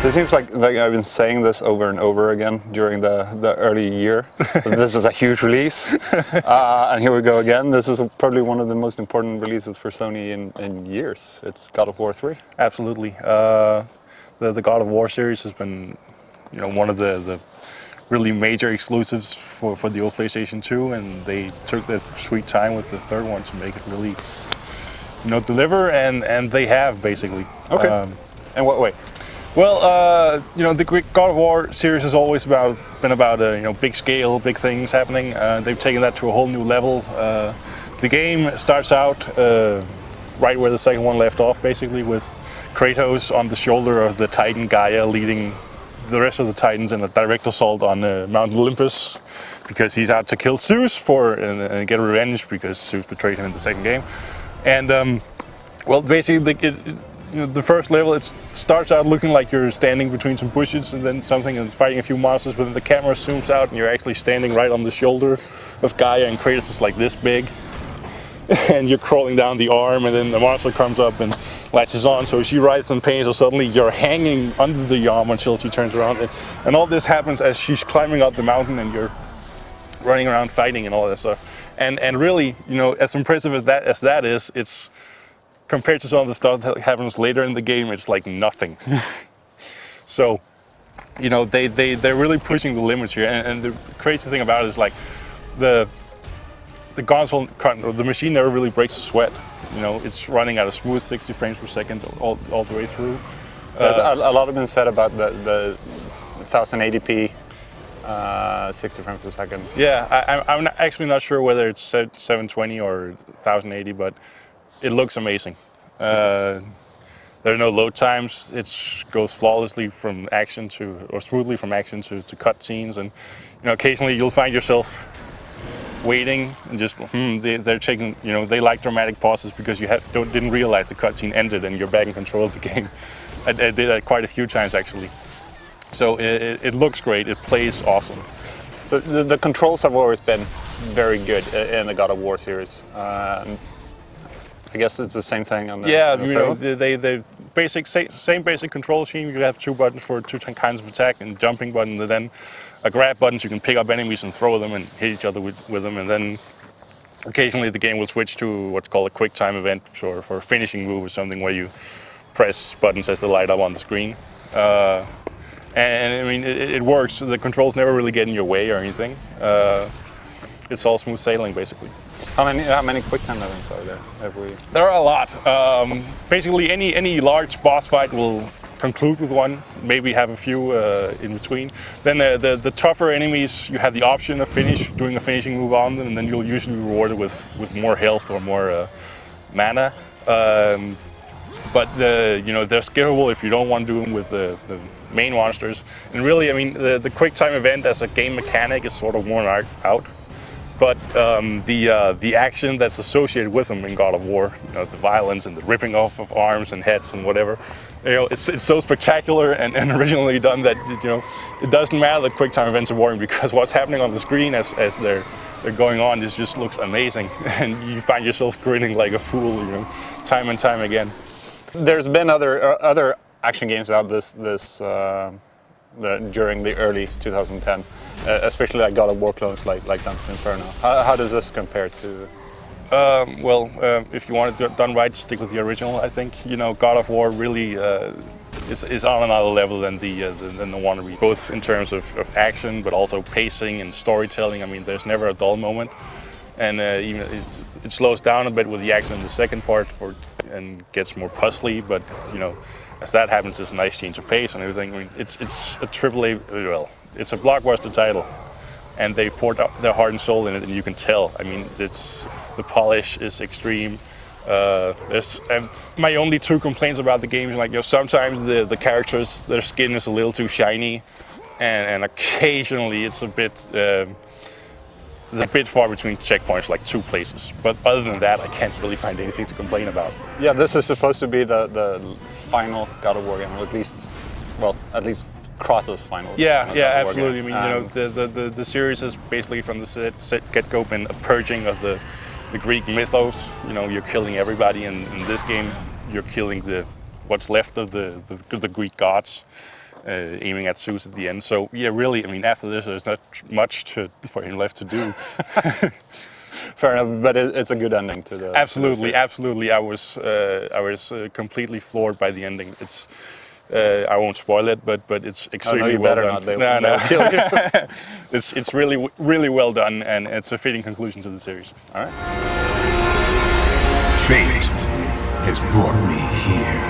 It seems like I've been saying this over and over again during the early year. This is a huge release, and here we go again. This is probably one of the most important releases for Sony in years. It's God of War 3. Absolutely. The God of War series has been, one of the really major exclusives for the old PlayStation 2, and they took their sweet time with the third one to make it really, deliver, and they have basically. Okay. In what way? Well, the God of War series has always been about big scale, big things happening. They've taken that to a whole new level. The game starts out right where the second one left off, basically, with Kratos on the shoulder of the Titan Gaia, leading the rest of the Titans in a direct assault on Mount Olympus, because he's out to kill Zeus and get revenge because Zeus betrayed him in the second game. And well, basically, the first level, it starts out looking like you're standing between some bushes and then something and fighting a few monsters, but then the camera zooms out and you're actually standing right on the shoulder of Gaia, and Kratos is like this big. And you're crawling down the arm, and then the monster comes up and latches on, so she writhes in pain, so suddenly you're hanging under the arm until she turns around. And all this happens as she's climbing up the mountain and you're running around fighting and all that stuff. And really, as impressive as that is, it's compared to some of the stuff that happens later in the game, it's like nothing. So, they're really pushing the limits here, and the crazy thing about it is like the console, the machine never really breaks a sweat. It's running at a smooth 60 frames per second all the way through. A lot has been said about the 1080p 60 frames per second. Yeah, I'm actually not sure whether it's 720 or 1080, but it looks amazing. There are no load times. It goes flawlessly from action smoothly from action to cut scenes, and occasionally you'll find yourself waiting and just they're taking they like dramatic pauses because you didn't realize the cutscene ended and you're back in control of the game. I did that quite a few times actually. So it looks great. It plays awesome. So the controls have always been very good in the God of War series. I guess it's the same thing on the they same basic control scheme. You have two buttons for two kinds of attack, and jumping button, and then a grab button so you can pick up enemies and throw them and hit each other with them. And then occasionally the game will switch to what's called a quick time event for a finishing move or something, where you press buttons as they light up on the screen. And I mean, it works. The controls never really get in your way or anything. It's all smooth sailing, basically. How many quick time events are there There are a lot. Basically, any large boss fight will conclude with one, maybe have a few in between. Then the tougher enemies, you have the option of doing a finishing move on them, and then you'll usually be rewarded with more health or more mana. But they're skippable if you don't want to do them with the main monsters. And really, I mean, the quick time event as a game mechanic is sort of worn out. But the action that's associated with them in God of War, the violence and the ripping off of arms and heads and whatever, it's so spectacular and originally done that it doesn't matter that quick time events are boring, because what's happening on the screen as they're going on just looks amazing, and you find yourself grinning like a fool, time and time again. There's been other action games out during the early 2010. Especially like God of War clones like Dante's Inferno. How does this compare to? Well, if you want it done right, stick with the original. I think God of War really is on another level than the one, both in terms of action, but also pacing and storytelling. I mean, there's never a dull moment, and even it slows down a bit with the action in the second part and gets more puzzly. But as that happens, it's a nice change of pace and everything. I mean, it's a AAA. Well, it's a blockbuster title, and they've poured their heart and soul in it, and you can tell. I mean, the polish is extreme. My only two complaints about the game is like sometimes the characters, their skin is a little too shiny, and occasionally it's a bit far between checkpoints, like 2 places. But other than that, I can't really find anything to complain about. Yeah, this is supposed to be the final God of War game, or at least Kratos' final. Yeah, absolutely. Game. I mean, the series has basically from the get-go been a purging of the Greek mythos. You're killing everybody, and in this game, you're killing what's left of the Greek gods. aiming at Zeus at the end. So yeah, really, I mean, after this, there's not much for him left to do. Fair enough, but it's a good ending to the. Absolutely, absolutely. I was completely floored by the ending. It's I won't spoil it, but it's extremely well done. They'll kill you. It's really well done, and it's a fitting conclusion to the series. All right. Fate has brought me here.